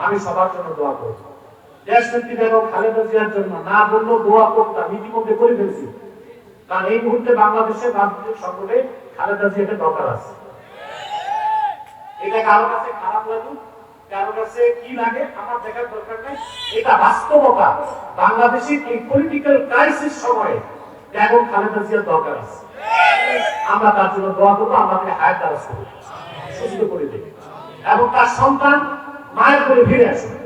আমি সবার জন্য দোয়া করব। দেশ নেত্রী বেগম খালেদা জিয়ার জন্য না বললেও দোয়া করতাম, ইতিমধ্যে করে ফেলছি। কারণ এই মুহূর্তে বাংলাদেশের রাজনৈতিক সংকটে খালেদা জিয়াকে দরকার আছে। এটা কারো কাছে খারাপ লাগুক, কারো কাছে কি লাগে আমার দেখার দরকার নেই, এটা বাস্তবতা। বাংলাদেশের এই পলিটিক্যাল ক্রাইসিস সময়ে বেগম খালেদা জিয়ার দরকার আছে। আমরা তার জন্য দোয়া করবো, আমাকে হায়াত দারাজ করবো, সুস্থ করে দেবে এবং তার সন্তান মায়ের করে ফিরে আসবে,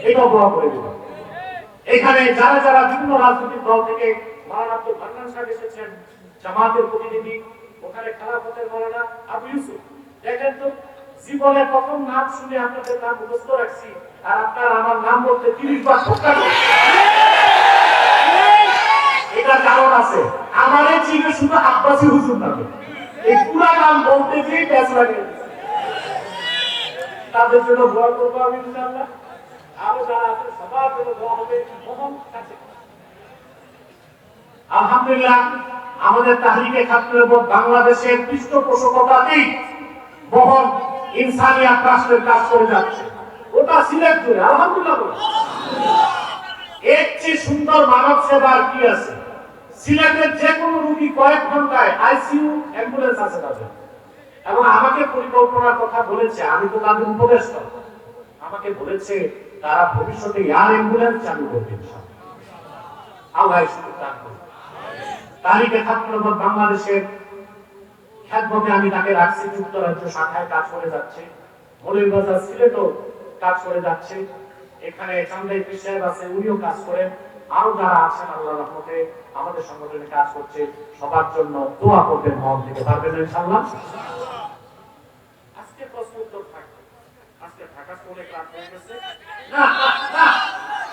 এটাও দোয়া করে দেবে। এখানে যারা যারা বিভিন্ন রাজনৈতিক দল থেকে মাওলানা আব্দুল মান্নান সাহেব এসেছেন, জামাতের প্রতিনিধি, ওখানে খেলাফতের মাওলানা আবু ইউসুফ, দেখেন তো জীবনের প্রথম নাম শুনে আপনাদের নাম মুখস্থ রাখছি, আর আপনার আমার নাম বলতে 30 বার ধোঁকা দিচ্ছে। এটা কারণ আছে, আমারে চিনে শুধু আব্বাসী হুজুর নামে, এই পুরা নাম বলতে গিয়ে প্যাচ লাগে। তাদের জন্য দোয়া করবো আমি ইনশাআল্লাহ। আরো যারা আছে সবার জন্য দোয়া হবে। আলহামদুলিল্লাহ, আমাদের তাহরিকে খাতনের উপর বাংলাদেশের পৃষ্ঠপোষকতাতেই মহান ইনসানিয়াত রাষ্ট্রের কাজ করে যাচ্ছে। ওটা সিলেট জুড়ে আলহামদুলিল্লাহ। এর চেয়ে সুন্দর মানব সেবার কি আছে? সিলেটের যে কোনো রোগী কয়েক ঘন্টায় আইসিইউ অ্যাম্বুলেন্স আছে তাদের। এবং আমাকে পরিকল্পনার কথা বলেছে, আমি তো তাদের উপদেষ্টা, আমাকে বলেছে তারা ভবিষ্যতে এয়ার অ্যাম্বুলেন্স চালু করবে। আল্লাহ সুযোগ দান করুন। তাহরিকে খাতনের উপর বাংলাদেশের খ্যাতভাবে আমি তাকে রাখছি, যুক্তরাজ্য শাখায় কাজ করে যাচ্ছে, মৌলভীবাজার সিলেটও কাজ করে যাচ্ছে, এখানে চান্দাই পীর সাহেব আছে, উনিও কাজ করেন, আরো যারা আছেন আল্লাহর রহমতে আমাদের সংগঠনে কাজ করছে, সবার জন্য দোয়া করবেন, মন থেকে পারবেন ইনশাআল্লাহ। আজকে প্রশ্ন উত্তর থাকবে, আজকে ঢাকা শহরে ক্লাস হয়ে গেছে না না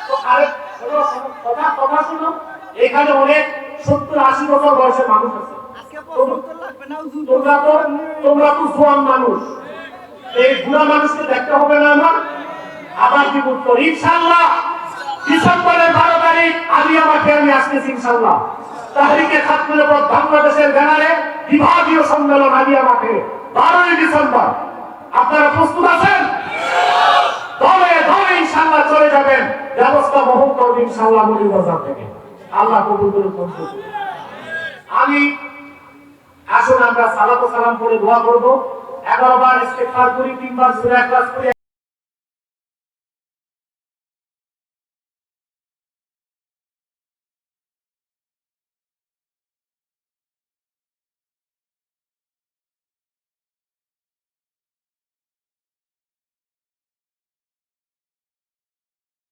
তো আরে কথা শুনো, এখানে অনেক 70-80 বছর বয়সের মানুষ আছে। তোমরা তো জোয়ান মানুষ, এই বুড়া মানুষকে দেখতে হবে না আমার? আবার কি উত্তর? ইনশাআল্লাহ ডিসেম্বরের 12 তারিখ আলিয়া মাঠে আমি আসতেছি ইনশাআল্লাহ। তাহরিকে খাতনের উপর বাংলাদেশের ব্যানারে বিভাগীয় সম্মেলন আলিয়া মাঠে 12ই ডিসেম্বর। আপনারা প্রস্তুত আছেন? দলে দলে ইনশাআল্লাহ চলে যাবেন, ব্যবস্থা বহন করবেন ইনশাআল্লাহ মৌলভীবাজার থেকে। আল্লাহ কবুল করুন। আমি আসুন আমরা সালাত ও সালাম করে দোয়া করব, 11 বার ইস্তেগফার করি, 3 বার সূরা ইখলাস করি।